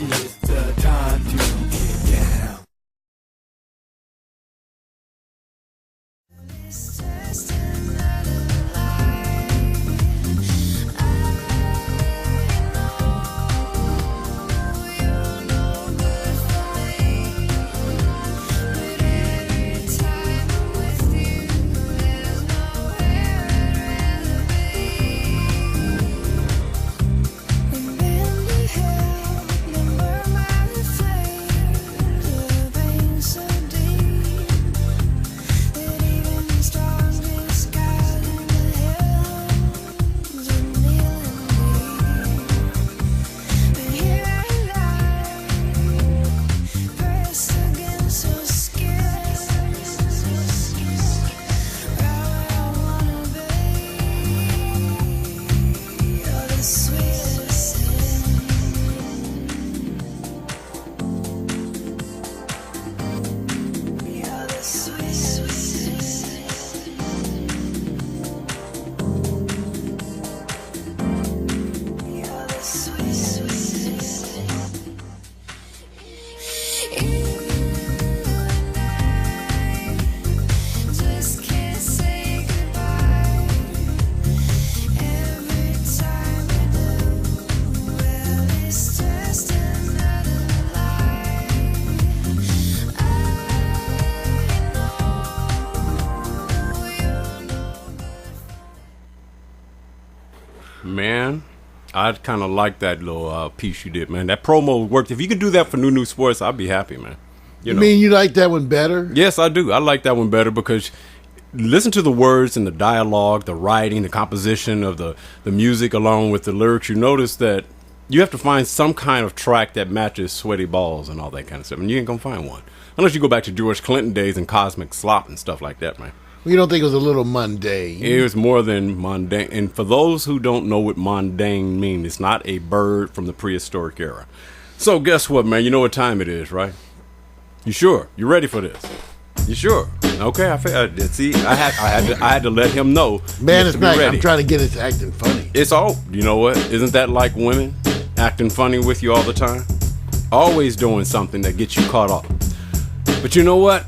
It's the time to get down. Man, I kind of like that little piece you did, man. That promo worked. If you could do that for New Sports, I'd be happy, man. You mean you like that one better? Yes, I do. I like that one better because listen to the words and the dialogue, the writing, the composition of the music along with the lyrics. You notice that you have to find some kind of track that matches Sweaty Balls and all that kind of stuff, and you ain't going to find one. Unless you go back to George Clinton days and Cosmic Slop and stuff like that, man. You don't think it was a little mundane? It was more than mundane. And for those who don't know what mundane means, it's not a bird from the prehistoric era. So guess what, man? You know what time it is, right? You sure? You ready for this? You sure? Okay, I had to let him know. Man, it's nice. I'm trying to get it to acting funny. It's all, you know what? Isn't that like women acting funny with you all the time? Always doing something that gets you caught up. But you know what?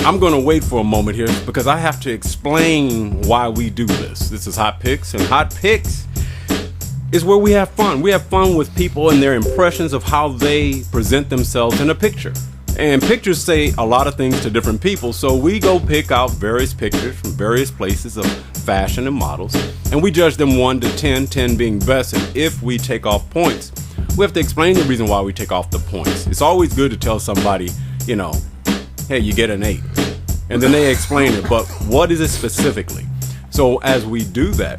I'm going to wait for a moment here because I have to explain why we do this. This is Hott PiXX, and Hott PiXX is where we have fun. We have fun with people and their impressions of how they present themselves in a picture. And pictures say a lot of things to different people, so we go pick out various pictures from various places of fashion and models, and we judge them 1 to 10, 10 being best, and if we take off points, we have to explain the reason why we take off the points. It's always good to tell somebody, you know, hey, you get an 8. And then they explain it, but what is it specifically? So as we do that,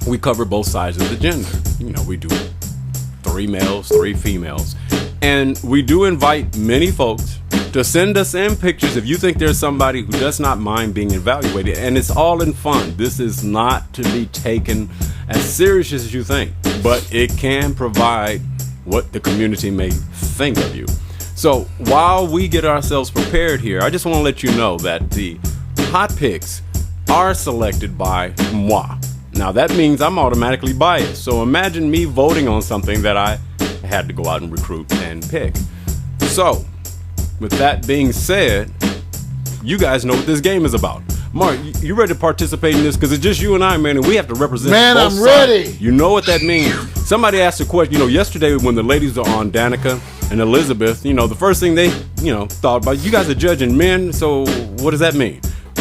we cover both sides of the gender. You know, we do 3 males, 3 females. And we do invite many folks to send us in pictures if you think there's somebody who does not mind being evaluated. And it's all in fun. This is not to be taken as serious as you think, but it can provide what the community may think of you. So while we get ourselves prepared here, I just want to let you know that the Hott PiXX are selected by moi. Now that means I'm automatically biased. So imagine me voting on something that I had to go out and recruit and pick. So with that being said, you guys know what this game is about. Mark, you ready to participate in this? Because it's just you and I, man, and we have to represent both sides. Ready. You know what that means. Somebody asked a question, you know, yesterday when the ladies were on, Danica and Elizabeth, you know, the first thing they, you know, thought about, you guys are judging men, so what does that mean?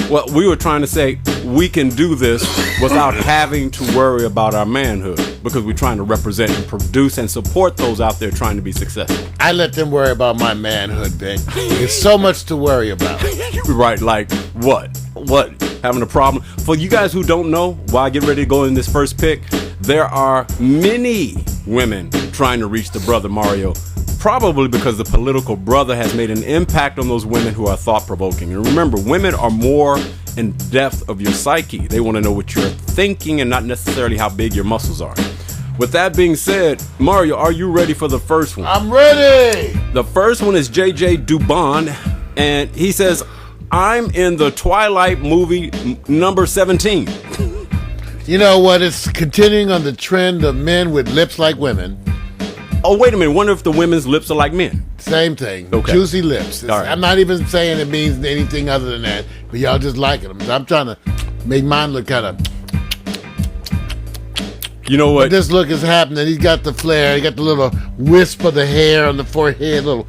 Well, we were trying to say we can do this without having to worry about our manhood because we're trying to represent and produce and support those out there trying to be successful. I let them worry about my manhood, Ben. There's so much to worry about. Right, like what? What? Having a problem? For you guys who don't know, while I get ready to go in this first pick, there are many women trying to reach the brother Mario, probably because the political brother has made an impact on those women who are thought-provoking. And remember, women are more in depth of your psyche. They want to know what you're thinking and not necessarily how big your muscles are. With that being said, Mario, are you ready for the first one? I'm ready! The first one is JJ Dubon, and he says, I'm in the Twilight movie number 17. You know what? It's continuing on the trend of men with lips like women. Oh, wait a minute. Wonder if the women's lips are like men. Same thing. Okay. Juicy lips. All right. I'm not even saying it means anything other than that, but y'all just like it. I'm trying to make mine look kind of. You know what? This look is happening. He's got the flare. He got the little wisp of the hair on the forehead. Little.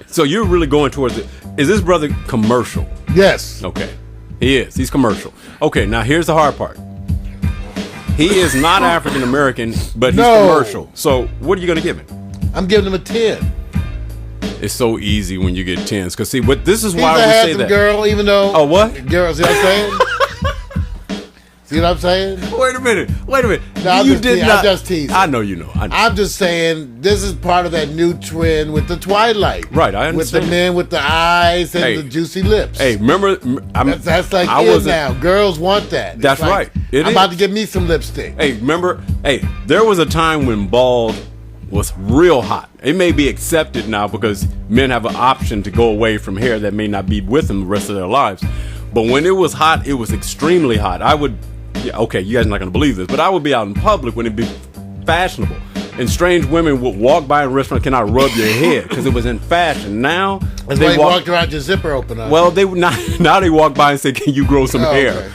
So you're really going towards it. Is this brother commercial? Yes. Okay. He is. He's commercial. Okay, now here's the hard part. He is not African American, but he's commercial. So what are you going to give him? I'm giving him a 10. It's so easy when you get 10s. Because see, this is He's why a we say handsome that. girl, even though. Oh, what? Girl, see what I'm saying? See what I'm saying? Wait a minute. No, I'm you just did teasing. not. I'm just teasing. I know you know. I know. I'm just saying this is part of that new trend with the Twilight. Right, I understand. With the men with the eyes and the juicy lips. Hey, remember? That's like it now. Girls want that. That's like, right. I'm about to give me some lipstick. Hey, remember? Hey, there was a time when bald was real hot. It may be accepted now because men have an option to go away from hair that may not be with them the rest of their lives. But when it was hot, it was extremely hot. Okay, you guys are not going to believe this, but I would be out in public when it'd be fashionable. And strange women would walk by a restaurant, cannot rub your head because it was in fashion. Now that's why you walked around your zipper open up. Well, now they walk by and say, "Can you grow some hair?"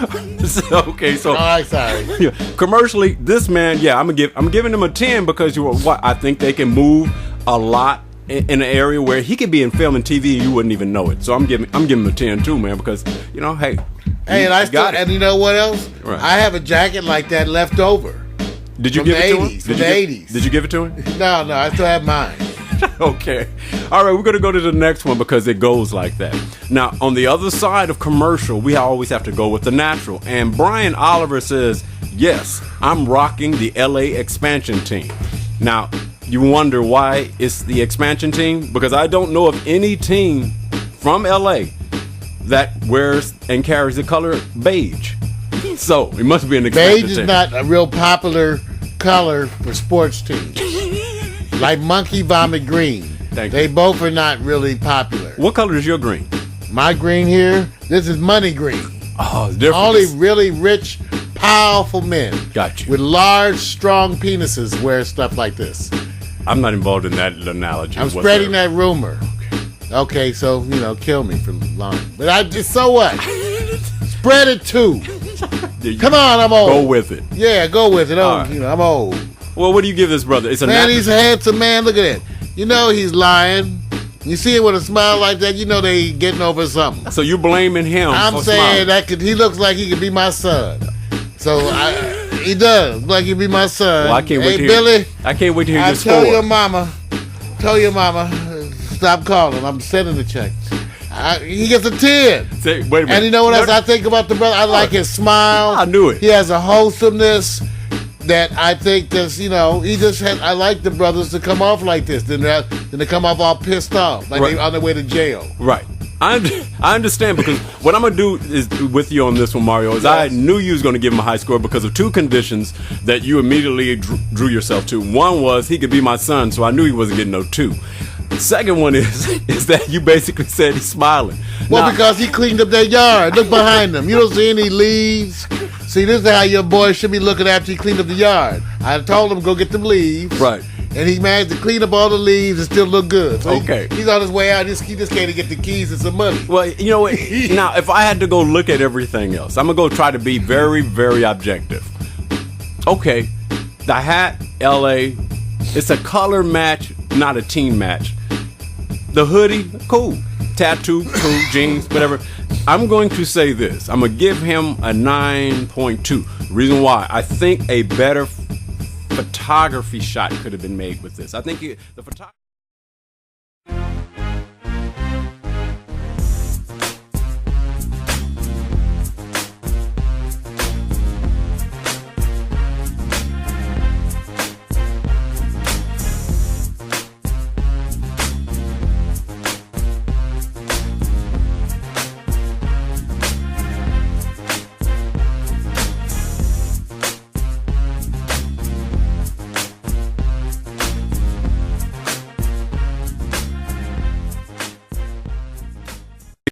Okay. So all right, sorry. Yeah, commercially, this man, I'm giving him a 10 because I think they can move a lot in an area where he could be in film and TV and you wouldn't even know it. So I'm giving him a 10 too, man, because hey. Hey, and you know what else? Right. I have a jacket like that left over. Did you give it to him? From the 80s. Did you give it to him? No, I still have mine. Okay. All right, we're going to go to the next one because it goes like that. Now, on the other side of commercial, we always have to go with the natural. And Brian Oliver says, yes, I'm rocking the LA expansion team. Now, you wonder why it's the expansion team? Because I don't know of any team from LA that wears and carries the color beige. So it must be an expansion team. Beige is team. not a real popular color for sports teams. Like monkey vomit green. They both are not really popular. What color is your green? My green here, this is money green. Oh, it's different. Only really rich, powerful men. Got you. With large, strong penises wear stuff like this. I'm not involved in that analogy. I'm spreading that rumor. Okay, so, kill me for lying. But so what? Spread it too. Come on, I'm old. Go with it. Yeah, go with it. Right. I'm old. Well, what do you give this brother? It's a man, he's a handsome man. Look at that. He's lying. You see it with a smile like that, they getting over something. So you blaming him I'm saying smiling. He looks like he could be my son. So he does look like he could be my son. Well, I can't wait to Billy, hear. I can't wait to hear your score. Tell your mama, stop calling. I'm sending the check. He gets a 10. Wait a minute. And you know what else I think about the brother? I like his smile. I knew it. He has a wholesomeness that I think that's, I like the brothers to come off like this than to come off all pissed off, like they on their way to jail. Right. I understand because what I'm going to do is with you on this one, Mario, is I knew you was going to give him a high score because of two conditions that you immediately drew yourself to. One was he could be my son, so I knew he wasn't getting no 2. The second one is that you basically said he's smiling. Well, because he cleaned up that yard. Look behind him. You don't see any leaves. See, this is how your boy should be looking after he cleaned up the yard. I told him go get them leaves. Right. And he managed to clean up all the leaves and still look good. So okay. He's on his way out. He just came to get the keys and some money. Well, you know what? Now, if I had to go look at everything else, I'm going to go try to be very, very objective. Okay. The hat, LA, it's a color match, not a team match. The hoodie, cool. Tattoo, cool. Jeans, whatever. I'm going to say this. I'm going to give him a 9.2. Reason why? I think a better photography shot could have been made with this. I think the photography...